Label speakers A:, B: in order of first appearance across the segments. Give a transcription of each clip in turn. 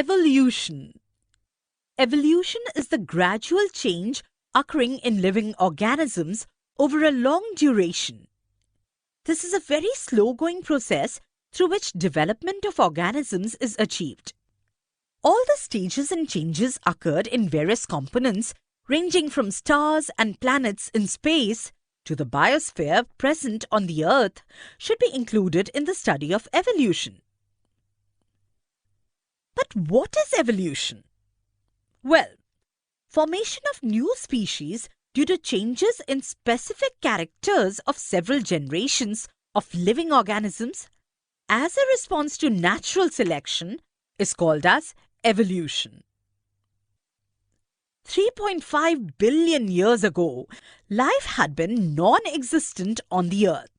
A: Evolution. Evolution is the gradual change occurring in living organisms over a long duration. This is a very slow-going process through which development of organisms is achieved. All the stages and changes occurred in various components ranging from stars and planets in space to the biosphere present on the Earth should be included in the study of evolution. But what is evolution? Well, formation of new species due to changes in specific characters of several generations of living organisms as a response to natural selection is called as evolution. 3.5 billion years ago, life had been non-existent on the Earth.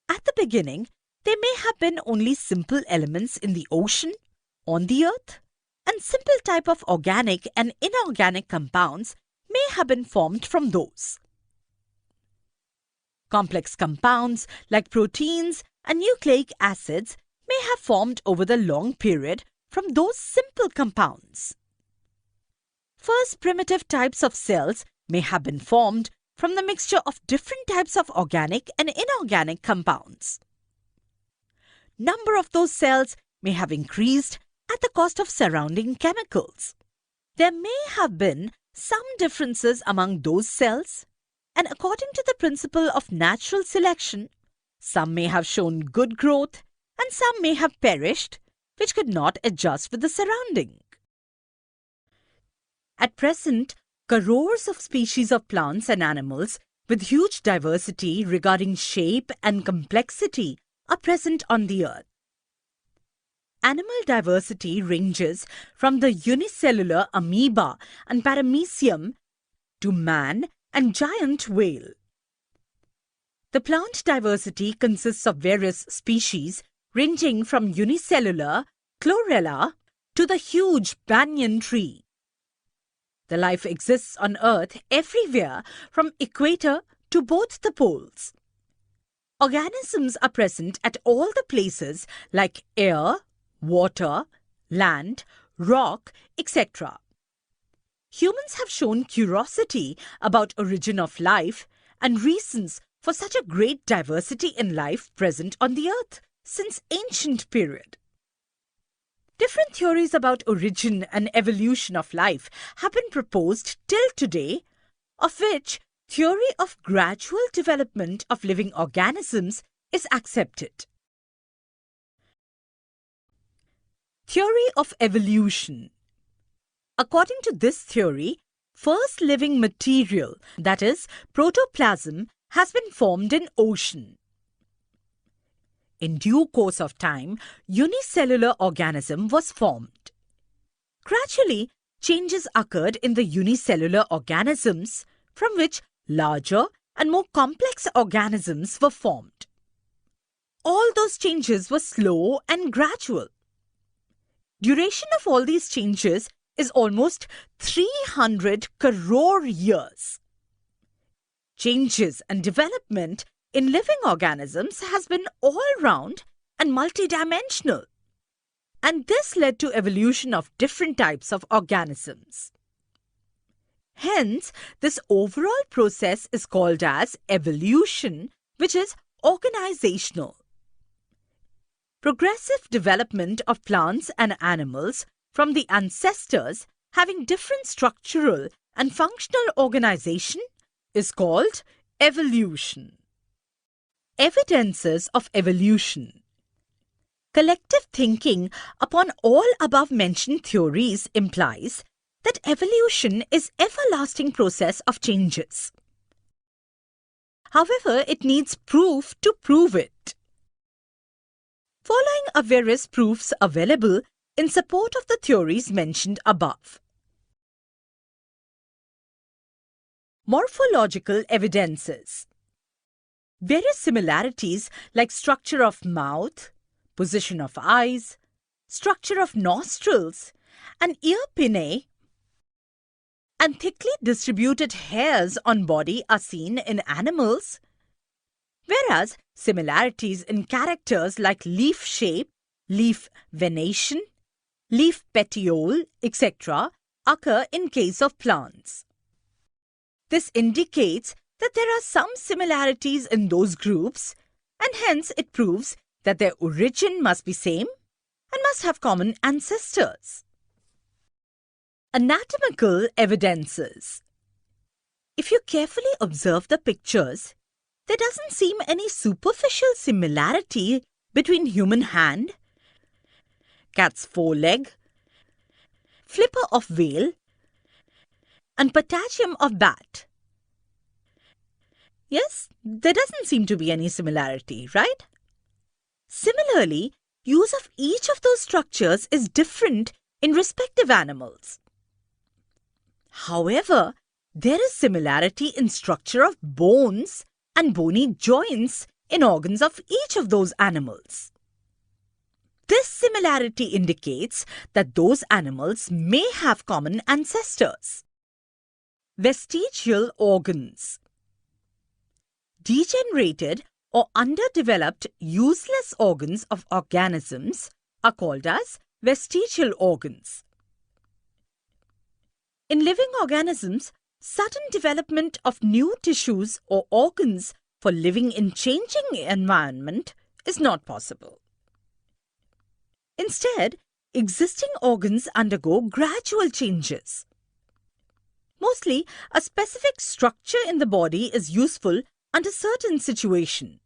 A: At the beginning, there may have been only simple elements in the ocean, on the Earth, and simple type of organic and inorganic compounds may have been formed from those. Complex compounds like proteins and nucleic acids may have formed over the long period from those simple compounds. First primitive types of cells may have been formed from the mixture of different types of organic and inorganic compounds. Number of those cells may have increased at the cost of surrounding chemicals. There may have been some differences among those cells, and according to the principle of natural selection, some may have shown good growth and some may have perished, which could not adjust with the surrounding. At present, crores of species of plants and animals with huge diversity regarding shape and complexity are present on the Earth. Animal diversity ranges from the unicellular amoeba and paramecium to man and giant whale. The plant diversity consists of various species ranging from unicellular chlorella to the huge banyan tree. The life exists on Earth everywhere from equator to both the poles. Organisms are present at all the places like air, water, land, rock, etc. Humans have shown curiosity about origin of life and reasons for such a great diversity in life present on the Earth since ancient period. Different theories about origin and evolution of life have been proposed till today, of which theory of gradual development of living organisms is accepted. Theory of evolution. According to this theory, first living material, that is, protoplasm, has been formed in ocean. In due course of time, unicellular organism was formed. Gradually, changes occurred in the unicellular organisms, from which larger and more complex organisms were formed. All those changes were slow and gradual. Duration of all these changes is almost 300 crore years. Changes and development in living organisms has been all-round and multidimensional, and this led to evolution of different types of organisms. Hence, this overall process is called as evolution, which is organizational. Progressive development of plants and animals from the ancestors having different structural and functional organization is called evolution. Evidences of evolution. Collective thinking upon all above-mentioned theories implies that evolution is an everlasting process of changes. However, it needs proof to prove it. Following are various proofs available in support of the theories mentioned above. Morphological evidences. Various similarities like structure of mouth, position of eyes, structure of nostrils, and ear pinnae, and thickly distributed hairs on body are seen in animals, whereas similarities in characters like leaf shape, leaf venation, leaf petiole, etc. occur in case of plants. This indicates that there are some similarities in those groups, and hence it proves that their origin must be same and must have common ancestors. Anatomical evidences. If you carefully observe the pictures, there doesn't seem any superficial similarity between human hand, cat's foreleg, flipper of whale, and potassium of bat. Yes, there doesn't seem to be any similarity, right? Similarly, use of each of those structures is different in respective animals. However, there is similarity in structure of bones and bony joints in organs of each of those animals. This similarity indicates that those animals may have common ancestors. Vestigial organs. Degenerated or underdeveloped useless organs of organisms are called as vestigial organs. In living organisms, sudden development of new tissues or organs for living in changing environment is not possible. Instead, existing organs undergo gradual changes. Mostly, a specific structure in the body is useful under certain situation.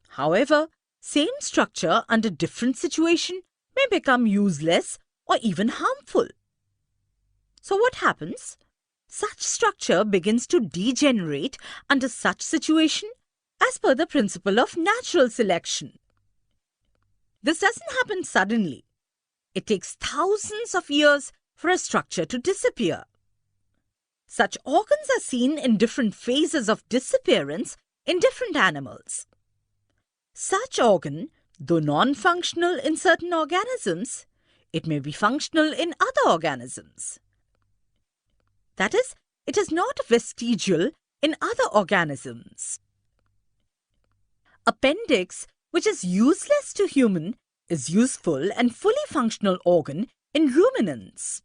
A: However, same structure under different situation may become useless or even harmful. So what happens? Such structure begins to degenerate under such situation as per the principle of natural selection. This doesn't happen suddenly. It takes thousands of years for a structure to disappear. Such organs are seen in different phases of disappearance in different animals. Such organ, though non-functional in certain organisms, it may be functional in other organisms. That is, it is not vestigial in other organisms. Appendix, which is useless to human, is useful and fully functional organ in ruminants.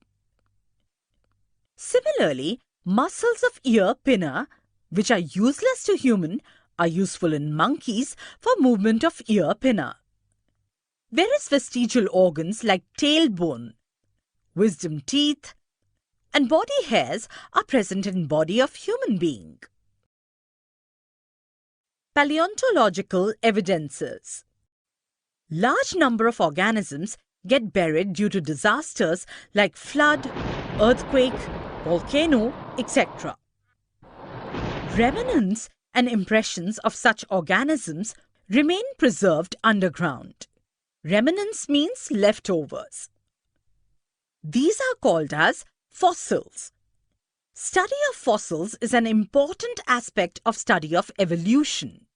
A: Similarly, muscles of ear pinna, which are useless to human, are useful in monkeys for movement of ear pinna. Whereas vestigial organs like tailbone, wisdom teeth, and body hairs are present in body of human being. Paleontological evidences. Large number of organisms get buried due to disasters like flood, earthquake, volcano, etc. Remnants and impressions of such organisms remain preserved underground. Remnants means leftovers. These are called as fossils. Study of fossils is an important aspect of study of evolution.